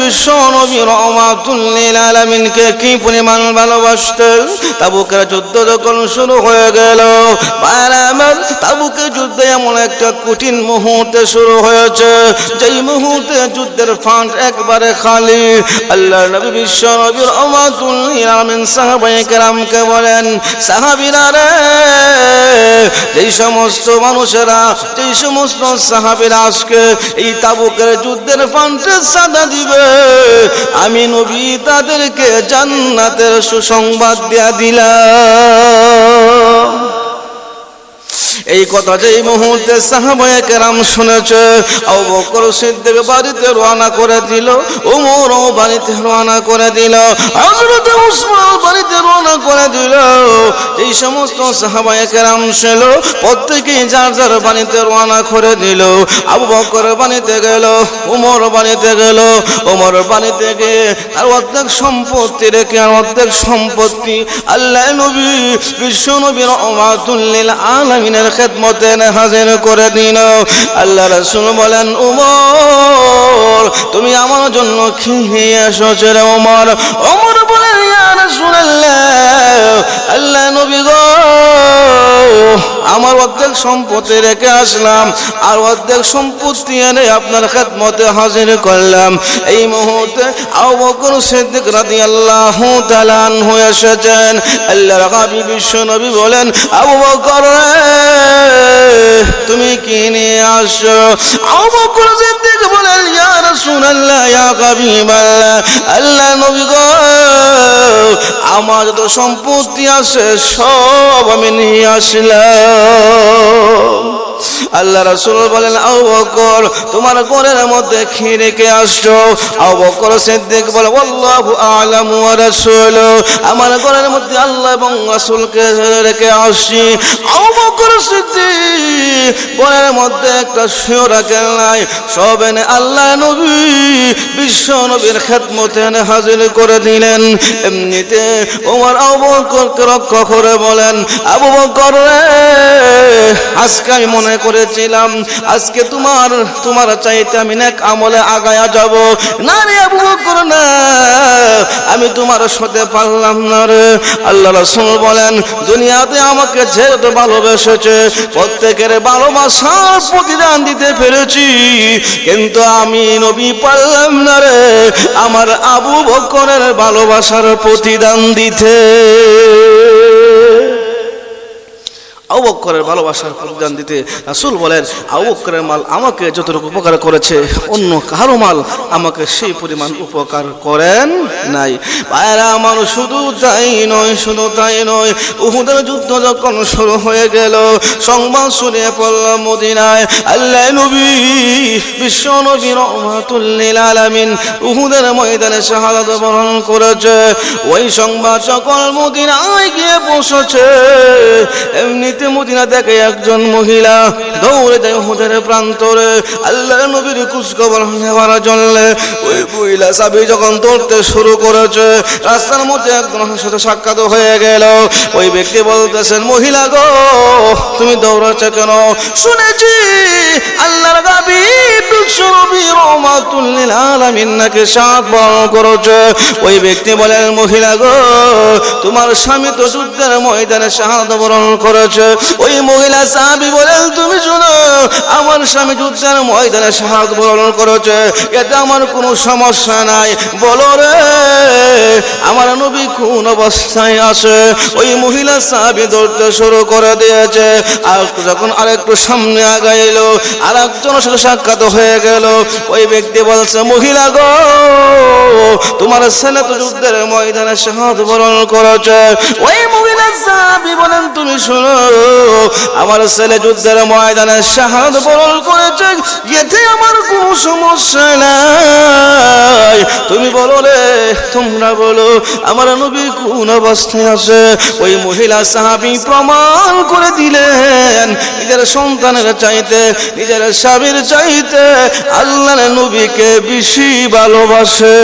বিশ্ব নবী রাহমাতুল লিল আলামিনকে কি পরিমাণ ভালোবাসতেন। তাবুকের যুদ্ধ যখন শুরু হয়ে গেল, তাবুকের যুদ্ধে এমন একটা কঠিন মুহূর্তে শুরু হয়েছে, যেই মুহূর্তে যুদ্ধের ফান্ড একবারে খালি। আল্লাহ নবী বিশ্ব নবী রাহমাতুল লিল আলামিন সাহাবায়ে কেরামকে বলেন, সাহাবীরা রে, যেই সমস্ত মানুষেরা, যেই সমস্ত সাহাবীরা আজকে এই তাবুকের যুদ্ধের ফান্ডে সাদা দিবে, আমি নবী তাদেরকে জান্নাতের সুসংবাদ দিয়া দিলাম। এই কথা যেই মুহূর্তে সাহাবায়ে কেরাম শুনেছে, আবু বকর সিদ্দিক বাড়িতে রওনা করে দিল, ওমরও বাড়িতে রওনা করে দিল, হযরত উসমান বাড়িতে রওনা করে দিল। এই সমস্ত সাহাবায়ে কেরাম ছিল, প্রত্যেকেই যার যার বাড়িতে রওনা করে দিল। আবু বকর বাড়িতে গেল, ওমর বাড়িতে গেল। ওমর বাড়িতে গিয়ে তার অর্ধেক সম্পত্তি রেখে অর্ধেক সম্পত্তি আল্লাহ নবী বিশ্ব নবী রাহমাতুল লিল আলামিনের খেদমতে হাজির করে দিল। আল্লাহ রাসূল বলেন, ওমর তুমি আমার জন্য কি নিয়ে এসেছো রে ওমর? ওমর বলেন, ইয়া রাসূলুল্লাহ, আল্লাহ নবী গো, আমার অর্ধেক সম্পত্তি রেখে আসলাম, আর অর্ধেক সম্পত্তি এনে আপনার খেদমতে হাজির করলাম। এই মুহূর্তে আবু বকর সিদ্দিক রাদিয়াল্লাহু তাআলা আনহু এসেছেন। আল্লাহর হাবিব বিশ্ব নবী বলেন, আবু বকর তুমি কি নিয়ে আসছো? আবু বকর সিদ্দিক বলেন, ইয়া রাসূলুল্লাহ, ইয়া হাবিবাল্লাহ, আল্লাহ নবী গো, আমার যত সম্পত্তি আছে সব আমি নিয়ে আসলাম। আল্লাহ রাসূল বলেন, আবু বকর তোমার ঘরের মধ্যে কি রেখে আসছো? আবু বকর সিদ্দিক বলে, আল্লাহু আ'লামু ওয়া রাসূলুহু, আমার ঘরের মধ্যে আল্লাহ এবং রাসূলকে রেখে আসছি। আবু বকর সিদ্দিক ঘরের মধ্যে একটা শিও রাখেন নাই, সব এনে আল্লাহ নবী বিশ্ব নবীর খেদমতে এনে হাজির করে দিলেন। এমনিতে ওমর আবু বকরকে রক্ষা করে বলেন, আবু বকর রে, আজকে আমি মনে করেছিলাম আজকে তোমার চাইতে আমি নেক আমলে আগায়া যাব, না রে আবু বকর না, আমি তোমার সাথে পারলাম না রে। আল্লাহ রাসূল বলেন, দুনিয়াতে আমাকে যেহেতু ভালোবেসেছে, প্রত্যেকের ভালোবাসার প্রতিদান দিতে পেরেছি, কিন্তু আমি নবী পারলাম না রে আমার আবু বকরের ভালোবাসার প্রতিদান দিতে। আবু বকরের ভালোবাসার প্রতিদান দিতে রাসূল বলেন, আবু বকরের মাল আমাকে যতটুকু উপকার করেছে, অন্য কারো মাল আমাকে সেই পরিমাণ উপকার করেন নাই। ভাইরা আমার, শুধু তাই নয়, উহুদের যুদ্ধ যখন শুরু হয়ে গেল, সংবাদ শুনিয়ে পড়ল মদিনায়, আল্লাহ নবী বিশ্ব নবী রাহমাতুল লিল আলামিন উহুদের ময়দানে শাহাদাত বরণ করেছে। ওই সংবাদ সকল মদিনায় গিয়ে পৌঁছেছে। এমনি মদিনা দেখে একজন মহিলা দৌড়ে যায় উহুদের প্রান্তরে আল্লাহ নবীর খোঁজখবর নেওয়ার জন্য। ওই মহিলা সাহাবী যখন দৌড়তে শুরু করেছে, রাস্তার মধ্যে একজনের সাথে সাক্ষাৎ হয়ে গেল। ওই ব্যক্তি বলতেছেন, মহিলা গো, তুমি দৌড়াচ্ছ কেন? শুনেছি আল্লাহর হাবিব বিশ্ব নবী রাহমাতুল লিল আলামিন নাকি শাহাদাত বরণ করেছে। ওই ব্যক্তি বলেন, মহিলা গো, তোমার স্বামী তো যুদ্ধের ময়দানে শাহাদাত বরণ করেছে। ওই মহিলা সাহাবী বলেন, তুমি শুনো, আমার স্বামী যুদ্ধের ময়দানে শাহাদাত বরণ করেছে, এতে আমার কোনো সমস্যা নাই, বলো রে আমার নবী কোন অবস্থায় আছে? ওই মহিলা সাহাবী দৌড়তে শুরু করে দিয়েছে। আর যখন আরেকটু সামনে আগাইলো, আর একজনের সাথে সাক্ষাৎ হয়ে গেল। ওই ব্যক্তি বলছে, মহিলা গো, তোমার ছেলে তো যুদ্ধের ময়দানে শাহাদাত বরণ করেছে। ওই মহিলা সাহাবী বলেন, তুমি শুনো, আমার ছেলে যুদ্ধের ময়দানে শাহাদাত বরণ করেছে, এতে আমার কোনো সমস্যা নাই, তুমি বলো রে, তোমরা বলো আমার নবী কোন অবস্থায় আছে? ওই মহিলা সাহাবী প্রমাণ করে দিলেন, নিজের সন্তানের চাইতে, নিজের স্বামীর চাইতে আল্লাহর নবীকে বেশি ভালোবাসে।